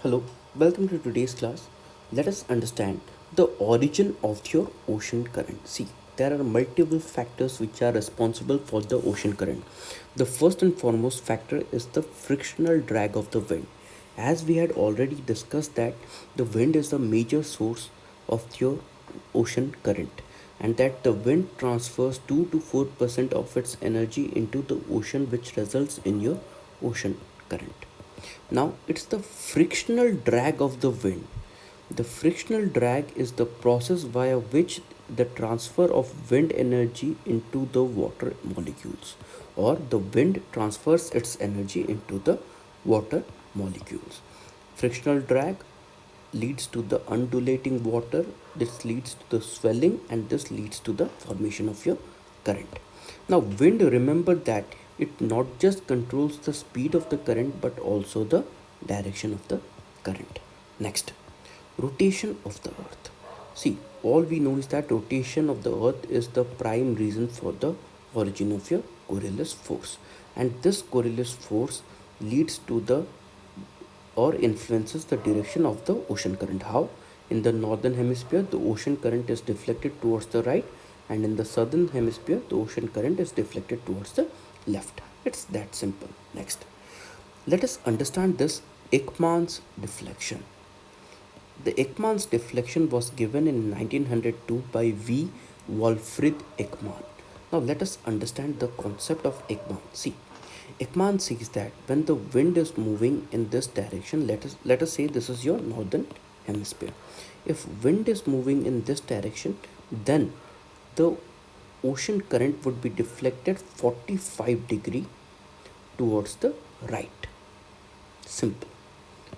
Hello, welcome to today's class. Let us understand the origin of your ocean current. See, there are multiple factors which are responsible for the ocean current. The first and foremost factor is the frictional drag of the wind. As we had already discussed that the wind is a major source of your ocean current and that the wind transfers 2 to 4% of its energy into the ocean which results in your ocean current. Now it's the frictional drag of the wind. The frictional drag is the process via which the transfer of wind energy into the water molecules, or the wind transfers its energy into the water molecules. Frictional drag leads to the undulating water, this leads to the swelling, and this leads to the formation of your current. Now wind, remember that it not just controls the speed of the current but also the direction of the current. Next, rotation of the earth. See, all we know is that rotation of the earth is the prime reason for the origin of your Coriolis force, and this Coriolis force leads to the or influences the direction of the ocean current. How? In the northern hemisphere, the ocean current is deflected towards the right, and in the southern hemisphere, the ocean current is deflected towards the left. It's that simple. Next, let us understand this Ekman's deflection. The Ekman's deflection was given in 1902 by V. Wolfried Ekman. Now let us understand the concept of Ekman. See, Ekman says that when the wind is moving in this direction, let us say this is your northern hemisphere. If wind is moving in this direction, then the ocean current would be deflected 45 degree towards the right. Simple.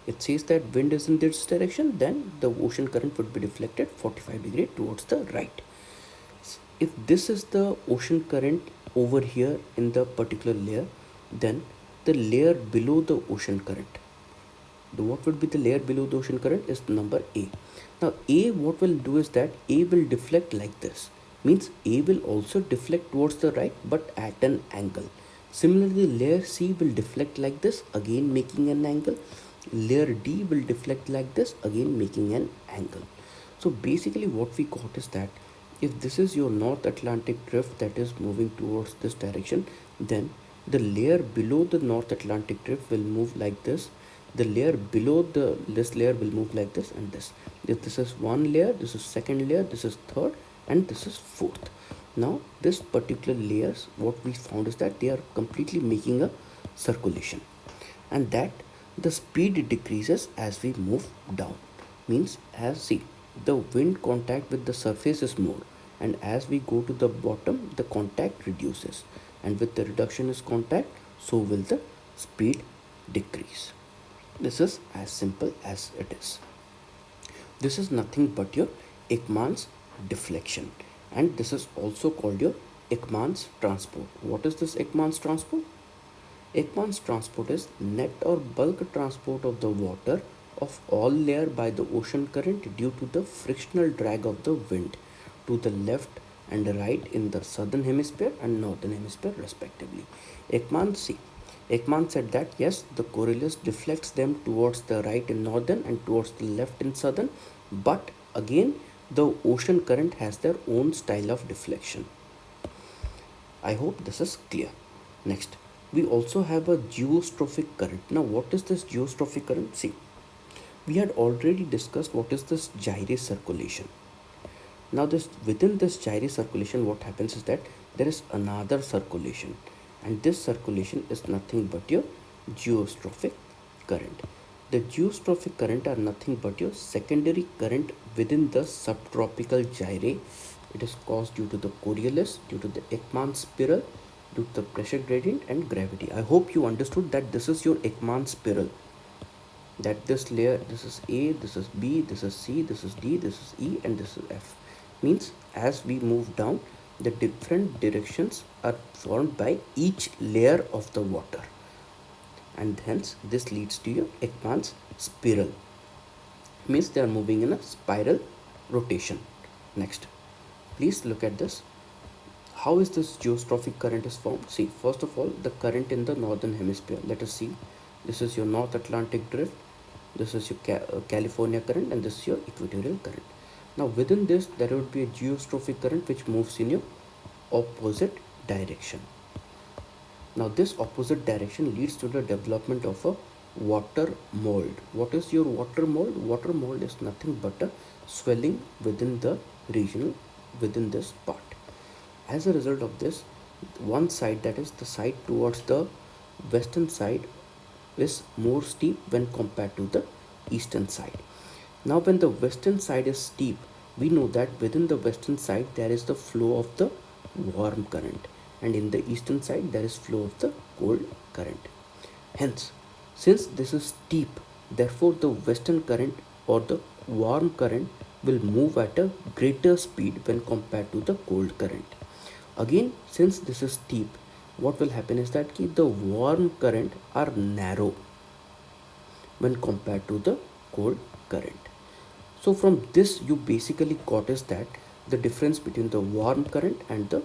It says that wind is in this direction, then the ocean current would be deflected 45 degree towards the right. If this is the ocean current over here in the particular layer, then the layer below the ocean current, what would be the layer below the ocean current is number A. Now A, what will do is that A will deflect like this, means A will also deflect towards the right but at an angle. Similarly, layer C will deflect like this, again making an angle. Layer D will deflect like this, again making an angle. So basically what we got is that if this is your North Atlantic drift that is moving towards this direction, then the layer below the North Atlantic drift will move like this. The layer below this layer will move like this and this. If this is one layer, this is second layer, this is third, and this is fourth. Now this particular layers, what we found is that they are completely making a circulation, and that the speed decreases as we move down. Means, as see, the wind contact with the surface is more, and as we go to the bottom the contact reduces, and with the reduction is contact, so will the speed decrease. This is as simple as it is. This is nothing but your Ekman's deflection, and this is also called your Ekman's transport. What is this Ekman's transport? Ekman's transport is net or bulk transport of the water of all layer by the ocean current due to the frictional drag of the wind to the left and right in the southern hemisphere and northern hemisphere respectively. Ekman said that yes, the Coriolis deflects them towards the right in northern and towards the left in southern, but again the ocean current has their own style of deflection. I hope this is clear. Next, we also have a geostrophic current. Now what is this geostrophic current? See, we had already discussed what is this gyrate circulation. Now this within this gyrate circulation, what happens is that there is another circulation, and this circulation is nothing but your geostrophic current. The geostrophic current are nothing but your secondary current within the subtropical gyre. It is caused due to the Coriolis, due to the Ekman spiral, due to the pressure gradient and gravity. I hope you understood that this is your Ekman spiral. That this layer, this is A, this is B, this is C, this is D, this is E, and this is F. Means as we move down, the different directions are formed by each layer of the water, and hence this leads to your Ekman's spiral. Means they are moving in a spiral rotation. Next, please look at this. How is this geostrophic current is formed? See, first of all, the current in the northern hemisphere. Let us see. This is your North Atlantic drift. This is your California current, and this is your equatorial current. Now within this there would be a geostrophic current which moves in your opposite direction. Now this opposite direction leads to the development of a water mold. What is your water mold? Water mold is nothing but a swelling within the region within this part. As a result of this, one side, that is the side towards the western side, is more steep when compared to the eastern side. Now when the western side is steep, we know that within the western side there is the flow of the warm current, and in the eastern side there is flow of the cold current. Hence, since this is steep, therefore the western current or the warm current will move at a greater speed when compared to the cold current. Again, since this is steep, what will happen is that the warm current are narrow when compared to the cold current. So from this you basically got is that the difference between the warm current and the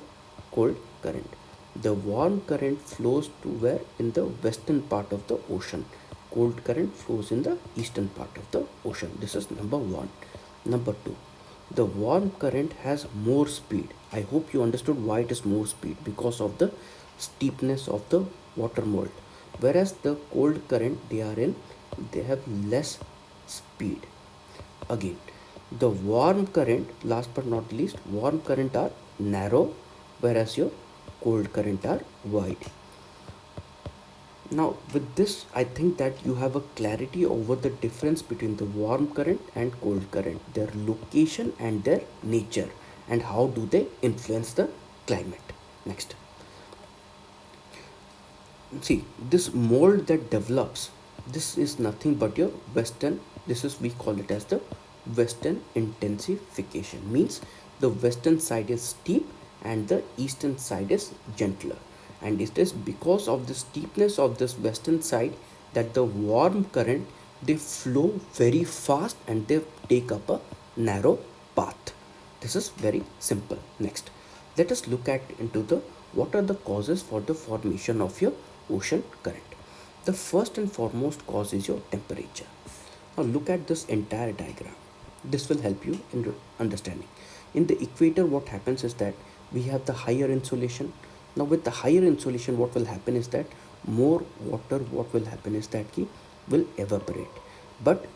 cold current. The warm current flows to where? In the western part of the ocean. Cold current flows in the eastern part of the ocean. This is number one. Number two, the warm current has more speed. I hope you understood why it is more speed, because of the steepness of the water mold. Whereas the cold current they have less speed. Again, the warm current, last but not least, warm current are narrow, whereas your cold current are wide. Now with this, I think that you have a clarity over the difference between the warm current and cold current, their location and their nature, and how do they influence the climate. Next, see, this mold that develops, this is nothing but your western, this is, we call it as the western intensification. Means the western side is steep and the eastern side is gentler, and it is because of the steepness of this western side that the warm current, they flow very fast and they take up a narrow path. This is very simple. Next, let us look at into the what are the causes for the formation of your ocean current. The first and foremost cause is your temperature. Now look at this entire diagram. This will help you in understanding. In the equator, what happens is that we have the higher insolation. Now with the higher insolation, what will happen is that more water, what will happen is that will evaporate. But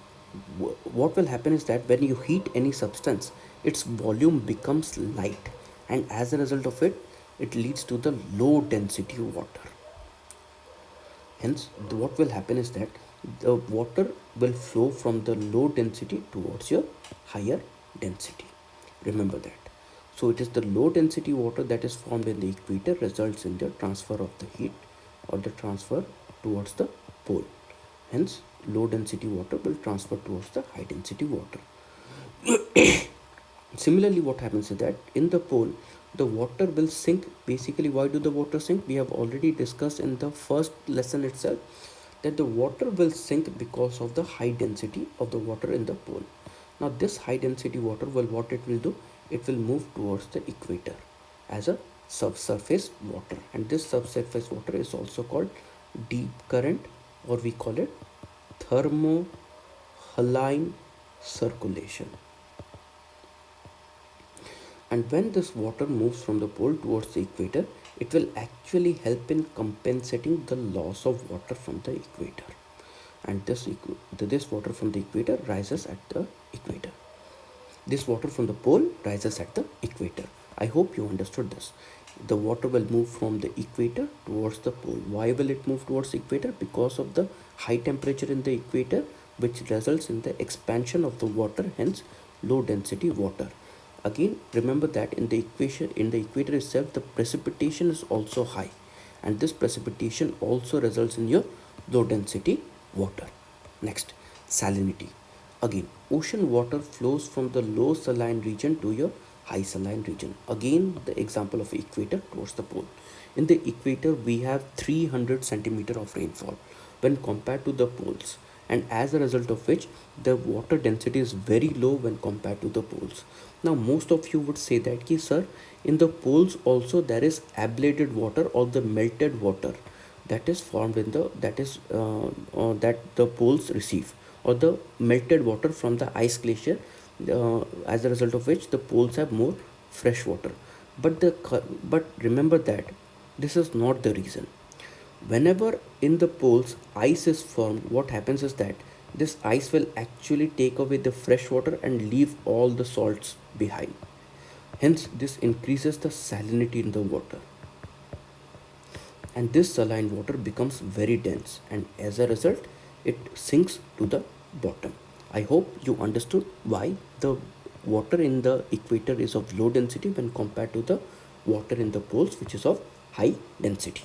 what will happen is that when you heat any substance, its volume becomes light, and as a result of it, it leads to the low density water. Hence, what will happen is that the water will flow from the low density towards your higher density. Remember that. So it is the low density water that is formed in the equator results in the transfer of the heat or the transfer towards the pole. Hence, low density water will transfer towards the high density water. Similarly, what happens is that in the pole, the water will sink. Basically, why do the water sink? We have already discussed in the first lesson itself that the water will sink because of the high density of the water in the pole. Now this high density water will, what it will do? It will move towards the equator as a subsurface water, and this subsurface water is also called deep current, or we call it thermohaline circulation. And when this water moves from the pole towards the equator, it will actually help in compensating the loss of water from the equator, and this water from the equator rises at the equator. This water from the pole rises at the equator. I hope you understood this. The water will move from the equator towards the pole. Why will it move towards the equator? Because of the high temperature in the equator, which results in the expansion of the water, hence low density water. Again, remember that in the equator itself, the precipitation is also high, and this precipitation also results in your low density water. Next, salinity. Again, ocean water flows from the low saline region to your high saline region. Again, the example of equator towards the pole. In the equator, we have 300 centimeter of rainfall when compared to the poles, and as a result of which the water density is very low when compared to the poles. Now most of you would say that sir, in the poles also there is ablated water or the melted water that is formed in the that the poles receive. or the melted water from the ice glacier, as a result of which the poles have more fresh water. But remember that this is not the reason. Whenever in the poles ice is formed, what happens is that this ice will actually take away the fresh water and leave all the salts behind. Hence, this increases the salinity in the water, and this saline water becomes very dense, and as a result it sinks to the bottom. I hope you understood why the water in the equator is of low density when compared to the water in the poles, which is of high density.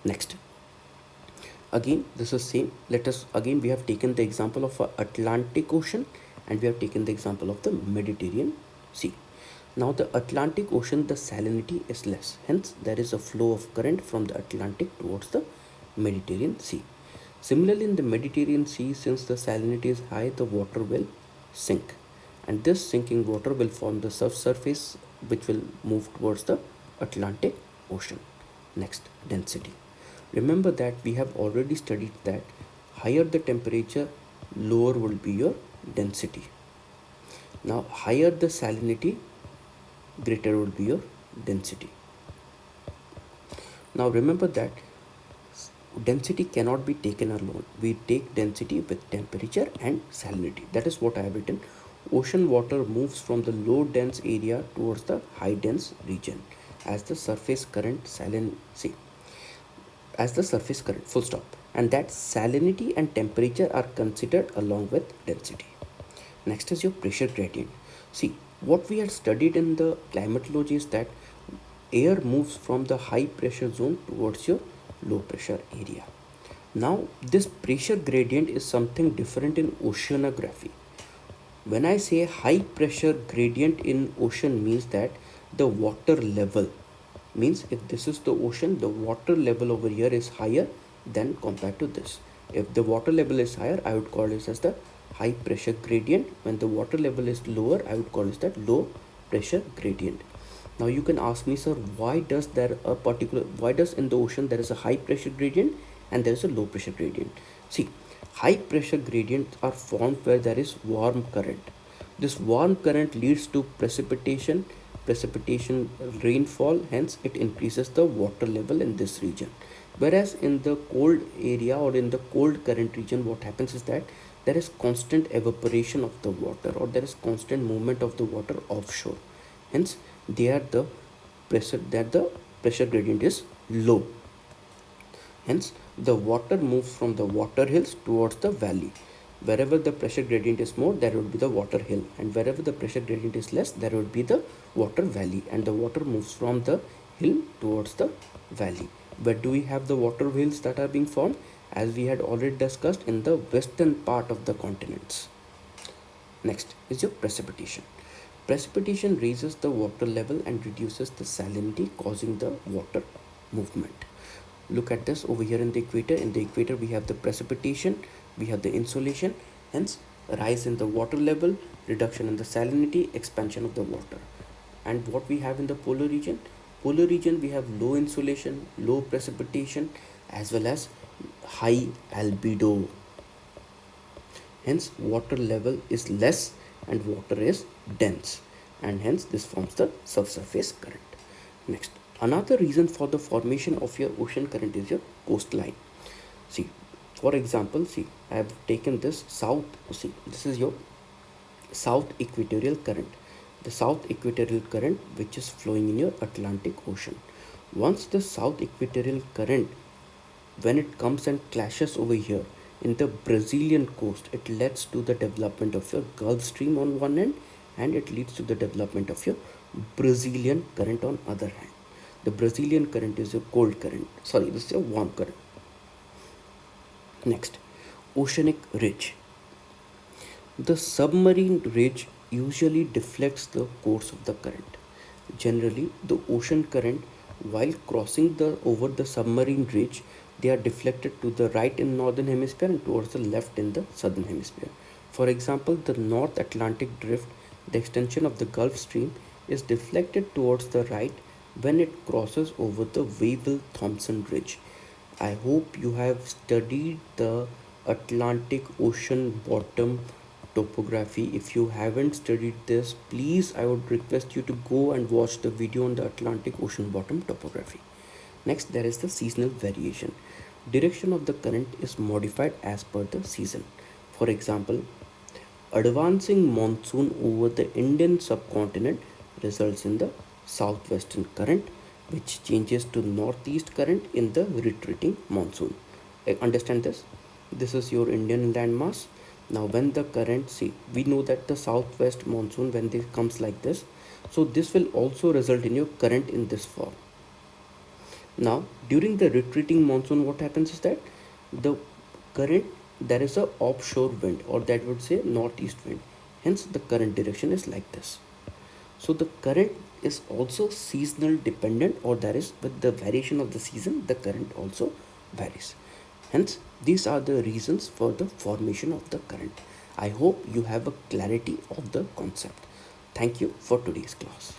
Next, again this is same. Let us again, we have taken the example of Atlantic Ocean, and we have taken the example of the Mediterranean Sea. Now the Atlantic Ocean, the salinity is less, hence there is a flow of current from the Atlantic towards the Mediterranean Sea. Similarly, in the Mediterranean Sea, since the salinity is high, the water will sink, and this sinking water will form the subsurface, which will move towards the Atlantic Ocean. Next, density. Remember that we have already studied that higher the temperature, lower will be your density. Now, higher the salinity, greater will be your density. Now, remember that density cannot be taken alone. We take density with temperature and salinity. That is what I have written. Ocean water moves from the low dense area towards the high dense region as the surface current salinity, as the surface current, full stop. And that salinity and temperature are considered along with density. Next is your pressure gradient. See, what we had studied in the climatology is that air moves from the high pressure zone towards your low pressure area. Now, this pressure gradient is something different in oceanography. When I say high pressure gradient in ocean, means that the water level, means if this is the ocean, the water level over here is higher than compared to this. If the water level is higher, I would call this as the high pressure gradient. When the water level is lower, I would call this that low pressure gradient. Now you can ask me, sir, why does in the ocean there is a high pressure gradient and there is a low pressure gradient? See, high pressure gradients are formed where there is warm current. This warm current leads to precipitation, rainfall, hence it increases the water level in this region. Whereas in the cold area or in the cold current region, what happens is that there is constant evaporation of the water, or there is constant movement of the water offshore. Hence, the pressure gradient is low. Hence, the water moves from the water hills towards the valley. Wherever the pressure gradient is more, there would be the water hill, and wherever the pressure gradient is less, there would be the water valley, and the water moves from the hill towards the valley. Where do we have the water hills that are being formed? As we had already discussed, in the western part of the continents. Next is your precipitation. Precipitation raises the water level and reduces the salinity, causing the water movement. Look at this over here in the equator. In the equator, we have the precipitation, we have the insolation, hence rise in the water level, reduction in the salinity, expansion of the water. And what we have in the polar region? Polar region, we have low insolation, low precipitation, as well as high albedo. Hence, water level is less and water is dense, and hence this forms the subsurface current. Next, another reason for the formation of your ocean current is your coastline. See, for example, see, I have taken this south. See, this is your south equatorial current. The south equatorial current, which is flowing in your Atlantic Ocean. Once the south equatorial current, when it comes and clashes over here in the Brazilian coast, it leads to the development of your Gulf Stream on one end, and it leads to the development of your Brazilian current on other hand. The Brazilian current is a cold current. Sorry, this is a warm current. Next, Oceanic Ridge. The submarine ridge usually deflects the course of the current. Generally, the ocean current, while crossing over the submarine ridge, they are deflected to the right in northern hemisphere and towards the left in the southern hemisphere. For example, the North Atlantic drift, the extension of the Gulf Stream, is deflected towards the right when it crosses over the Wavell-Thompson Ridge. I hope you have studied the Atlantic Ocean bottom topography. If you haven't studied this, please, I would request you to go and watch the video on the Atlantic Ocean bottom topography. Next, there is the seasonal variation. Direction of the current is modified as per the season. For example, advancing monsoon over the Indian subcontinent results in the southwestern current, which changes to northeast current in the retreating monsoon. Understand this? This is your Indian landmass. Now, when the current, see, we know that the southwest monsoon, when it comes like this, so this will also result in your current in this form. Now, during the retreating monsoon, what happens is that the current, there is a offshore wind, or that would say northeast wind. Hence, the current direction is like this. So the current is also seasonal dependent, or that is with the variation of the season, the current also varies. Hence, these are the reasons for the formation of the current. I hope you have a clarity of the concept. Thank you for today's class.